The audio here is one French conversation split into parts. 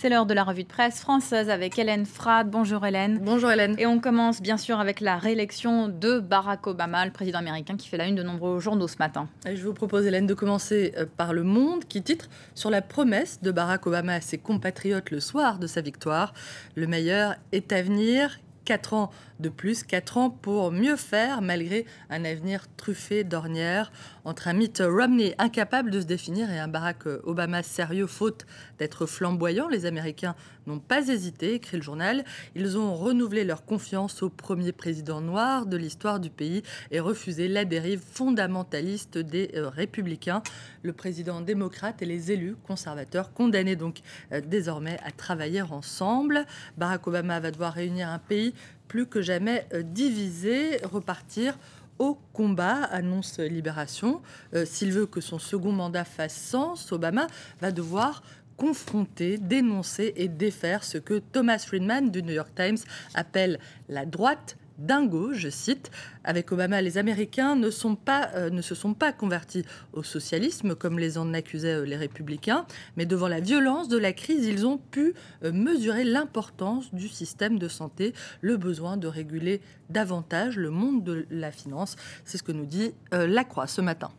C'est l'heure de la revue de presse française avec Hélène Frade. Bonjour Hélène. Bonjour Hélène. Et on commence bien sûr avec la réélection de Barack Obama, le président américain qui fait la une de nombreux journaux ce matin. Et je vous propose Hélène de commencer par Le Monde qui titre sur la promesse de Barack Obama à ses compatriotes le soir de sa victoire. Le meilleur est à venir. 4 ans de plus, 4 ans pour mieux faire malgré un avenir truffé d'ornières. Entre un Mitt Romney incapable de se définir et un Barack Obama sérieux faute d'être flamboyant, les Américains n'ont pas hésité, écrit le journal. Ils ont renouvelé leur confiance au premier président noir de l'histoire du pays et refusé la dérive fondamentaliste des républicains. Le président démocrate et les élus conservateurs condamnés donc désormais à travailler ensemble. Barack Obama va devoir réunir un pays plus que jamais divisé, repartir au combat, annonce Libération. S'il veut que son second mandat fasse sens, Obama va devoir confronter, dénoncer et défaire ce que Thomas Friedman du New York Times appelle la droite dingo, je cite. Avec Obama, les Américains ne se sont pas convertis au socialisme, comme les en accusaient les républicains, mais devant la violence de la crise, ils ont pu mesurer l'importance du système de santé, le besoin de réguler davantage le monde de la finance. C'est ce que nous dit La Croix ce matin.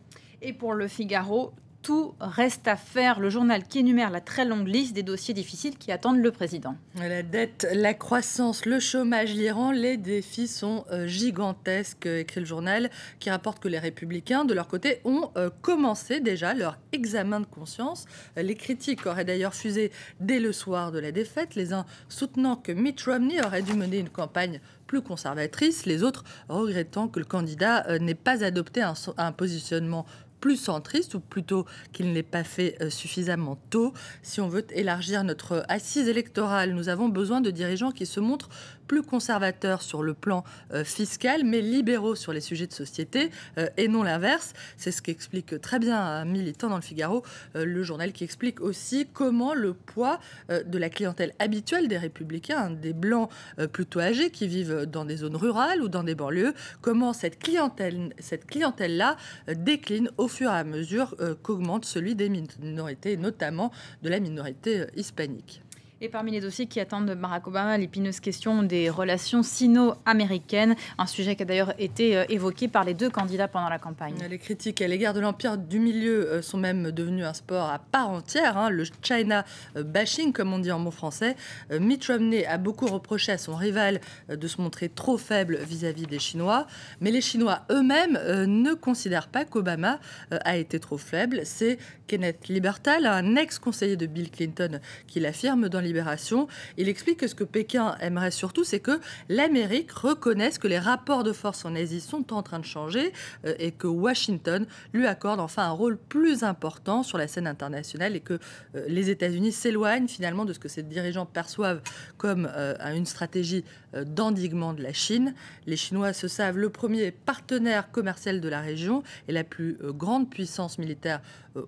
Et pour Le Figaro, tout reste à faire. Le journal qui énumère la très longue liste des dossiers difficiles qui attendent le président. La dette, la croissance, le chômage, l'Iran, les défis sont gigantesques, écrit le journal, qui rapporte que les républicains, de leur côté, ont commencé déjà leur examen de conscience. Les critiques auraient d'ailleurs fusé dès le soir de la défaite, les uns soutenant que Mitt Romney aurait dû mener une campagne plus conservatrice, les autres regrettant que le candidat n'ait pas adopté un positionnement plus centriste, ou plutôt qu'il n'ait pas fait suffisamment tôt. Si on veut élargir notre assise électorale, nous avons besoin de dirigeants qui se montrent plus conservateurs sur le plan fiscal, mais libéraux sur les sujets de société, et non l'inverse. C'est ce qu'explique très bien un militant dans le Figaro, le journal qui explique aussi comment le poids de la clientèle habituelle des républicains, des blancs plutôt âgés qui vivent dans des zones rurales ou dans des banlieues, comment cette clientèle-là décline au fur et à mesure qu'augmente celui des minorités, notamment de la minorité hispanique. Et parmi les dossiers qui attendent Barack Obama, l'épineuse question des relations sino-américaines, un sujet qui a d'ailleurs été évoqué par les deux candidats pendant la campagne. Les critiques à l'égard de l'empire du milieu sont même devenues un sport à part entière, le China bashing, comme on dit en bon français. Mitt Romney a beaucoup reproché à son rival de se montrer trop faible vis-à-vis des Chinois, mais les Chinois eux-mêmes ne considèrent pas qu'Obama a été trop faible. C'est Kenneth Libertal, un ex-conseiller de Bill Clinton, qui l'affirme dans Libération. Il explique que ce que Pékin aimerait surtout, c'est que l'Amérique reconnaisse que les rapports de force en Asie sont en train de changer et que Washington lui accorde enfin un rôle plus important sur la scène internationale et que les États-Unis s'éloignent finalement de ce que ces dirigeants perçoivent comme une stratégie d'endiguement de la Chine. Les Chinois se savent le premier partenaire commercial de la région et la plus grande puissance militaire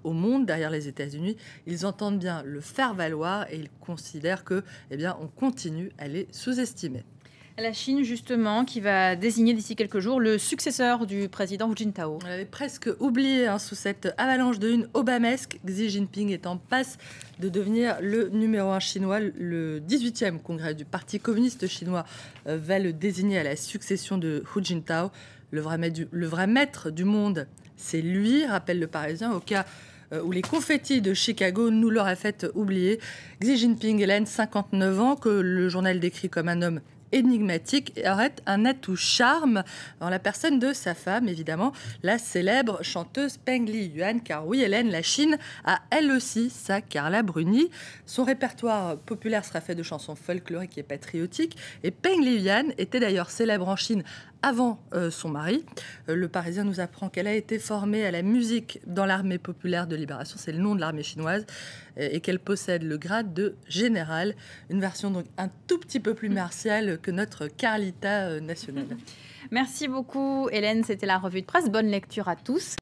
au monde derrière les États-Unis. Ils entendent bien le faire valoir et ils considèrent que, on continue à les sous-estimer. La Chine, justement, qui va désigner d'ici quelques jours le successeur du président Hu Jintao. On l'avait presque oublié sous cette avalanche de une obamesque. Xi Jinping est en passe de devenir le numéro 1 chinois. Le 18e congrès du Parti communiste chinois va le désigner à la succession de Hu Jintao. Le vrai maître du monde, c'est lui, rappelle le Parisien, au cas où les confettis de Chicago nous l'auraient fait oublier. Xi Jinping, Hélène, 59 ans, que le journal décrit comme un homme énigmatique, aurait un atout charme en la personne de sa femme, évidemment, la célèbre chanteuse Peng Liyuan, car oui, Hélène, la Chine a elle aussi sa Carla Bruni. Son répertoire populaire sera fait de chansons folkloriques et patriotiques, et Peng Liyuan était d'ailleurs célèbre en Chine avant son mari. Le Parisien nous apprend qu'elle a été formée à la musique dans l'armée populaire de libération, c'est le nom de l'armée chinoise, et qu'elle possède le grade de général, une version donc un tout petit peu plus martiale que notre Carlita nationale. Merci beaucoup Hélène, c'était la revue de presse. Bonne lecture à tous.